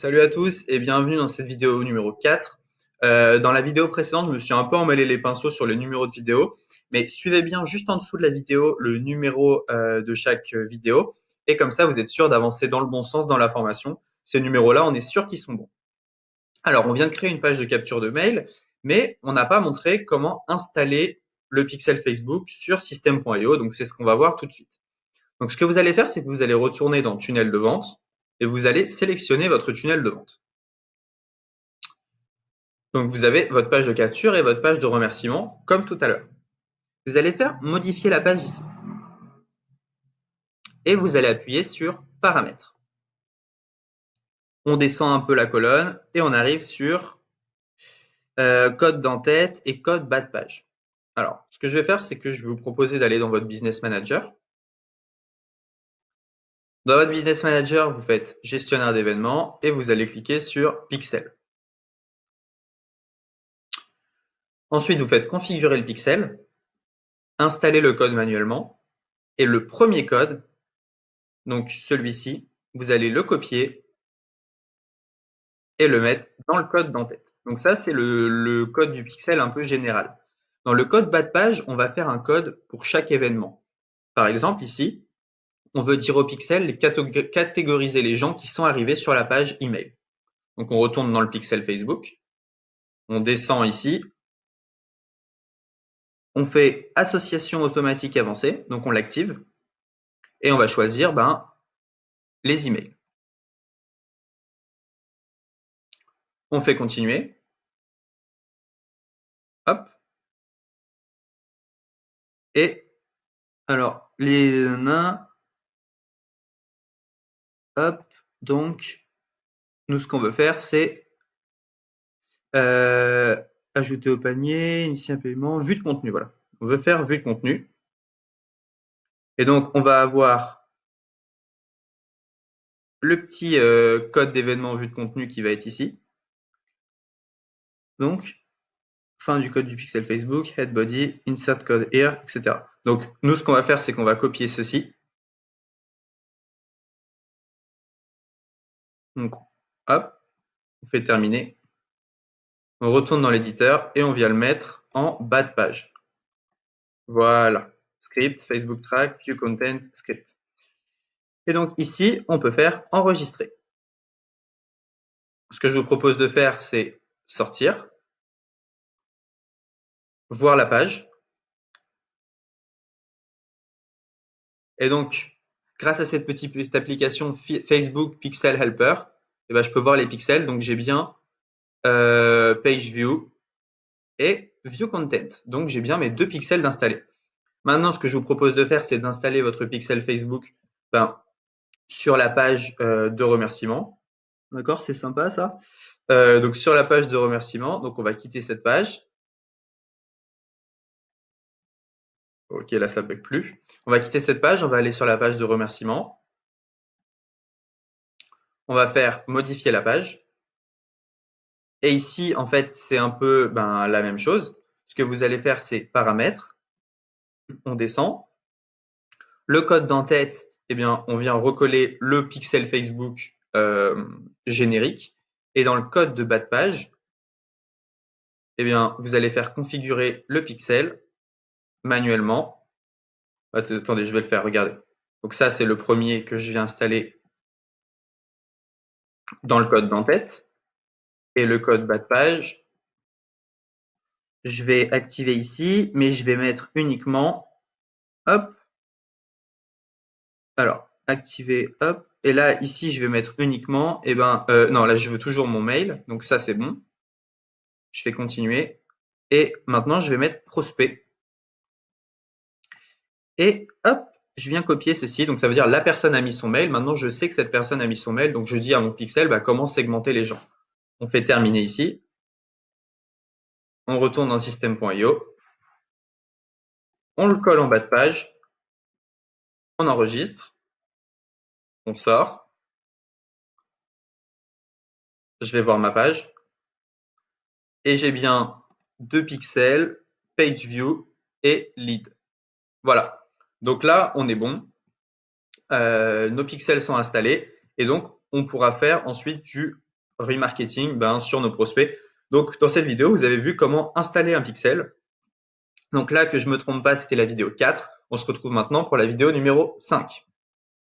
Salut à tous et bienvenue dans cette vidéo numéro 4. Dans la vidéo précédente, je me suis un peu emmêlé les pinceaux sur le numéro de vidéo, mais suivez bien juste en dessous de la vidéo le numéro de chaque vidéo et comme ça vous êtes sûr d'avancer dans le bon sens dans la formation. Ces numéros-là, on est sûr qu'ils sont bons. Alors, on vient de créer une page de capture de mail, mais on n'a pas montré comment installer le pixel Facebook sur system.io, donc c'est ce qu'on va voir tout de suite. Donc, ce que vous allez faire, c'est que vous allez retourner dans Tunnel de vente et vous allez sélectionner votre tunnel de vente. Donc, vous avez votre page de capture et votre page de remerciement, comme tout à l'heure. Vous allez faire modifier la page ici. Et vous allez appuyer sur paramètres. On descend un peu la colonne et on arrive sur code d'entête et code bas de page. Alors, ce que je vais faire, c'est que je vais vous proposer d'aller dans votre Business Manager. Dans votre Business Manager, vous faites gestionnaire d'événements et vous allez cliquer sur Pixel. Ensuite, vous faites configurer le pixel, installer le code manuellement et le premier code, donc celui-ci, vous allez le copier et le mettre dans le code d'entête. Donc ça, c'est le code du pixel un peu général. Dans le code bas de page, on va faire un code pour chaque événement. Par exemple, ici, on veut dire au pixel catégoriser les gens qui sont arrivés sur la page email. Donc on retourne dans le pixel Facebook, on descend ici, on fait association automatique avancée, donc on l'active, et on va choisir les emails. On fait continuer. Hop. Et alors, les nains, hop, donc, nous, ce qu'on veut faire, c'est ajouter au panier, initier un paiement, vue de contenu, voilà. On veut faire vue de contenu. Et donc, on va avoir le petit code d'événement vue de contenu qui va être ici. Donc, fin du code du pixel Facebook, head body, insert code here, etc. Donc, nous, ce qu'on va faire, c'est qu'on va copier ceci. Donc, hop, on fait terminer. On retourne dans l'éditeur et on vient le mettre en bas de page. Voilà. Script, Facebook Track, View Content, Script. Et donc ici, on peut faire enregistrer. Ce que je vous propose de faire, c'est sortir, voir la page. Et donc, grâce à cette petite application Facebook Pixel Helper, je peux voir les pixels. Donc, j'ai bien Page View et View Content. Donc, j'ai bien mes deux pixels d'installer. Maintenant, ce que je vous propose de faire, c'est d'installer votre pixel Facebook sur la page de remerciement. D'accord, c'est sympa ça. Donc, sur la page de remerciement, donc on va quitter cette page. Ok, là, ça ne bug plus. On va quitter cette page, on va aller sur la page de remerciement. On va faire modifier la page. Et ici, en fait, c'est un peu la même chose. Ce que vous allez faire, c'est paramètres. On descend. Le code d'entête, on vient recoller le pixel Facebook générique. Et dans le code de bas de page, vous allez faire configurer le pixel manuellement. Attendez, je vais le faire, regardez. Donc ça, c'est le premier que je viens installer dans le code d'entête. Et le code bas de page, je vais activer ici, mais je vais mettre uniquement, hop, alors, activer, hop, et là, ici, je vais mettre uniquement, non, là, je veux toujours mon mail, donc ça, c'est bon. Je fais continuer, et maintenant, je vais mettre prospect. Et hop, je viens copier ceci, donc ça veut dire la personne a mis son mail, maintenant, je sais que cette personne a mis son mail, donc je dis à mon pixel, comment segmenter les gens. On fait terminer ici, on retourne dans system.io, on le colle en bas de page, on enregistre, on sort, je vais voir ma page, et j'ai bien 2 pixels, page view et lead. Voilà. Donc là, on est bon. Nos pixels sont installés et donc on pourra faire ensuite du remarketing sur nos prospects. Donc, dans cette vidéo, vous avez vu comment installer un pixel. Donc là, que je me trompe pas, c'était la vidéo 4. On se retrouve maintenant pour la vidéo numéro 5.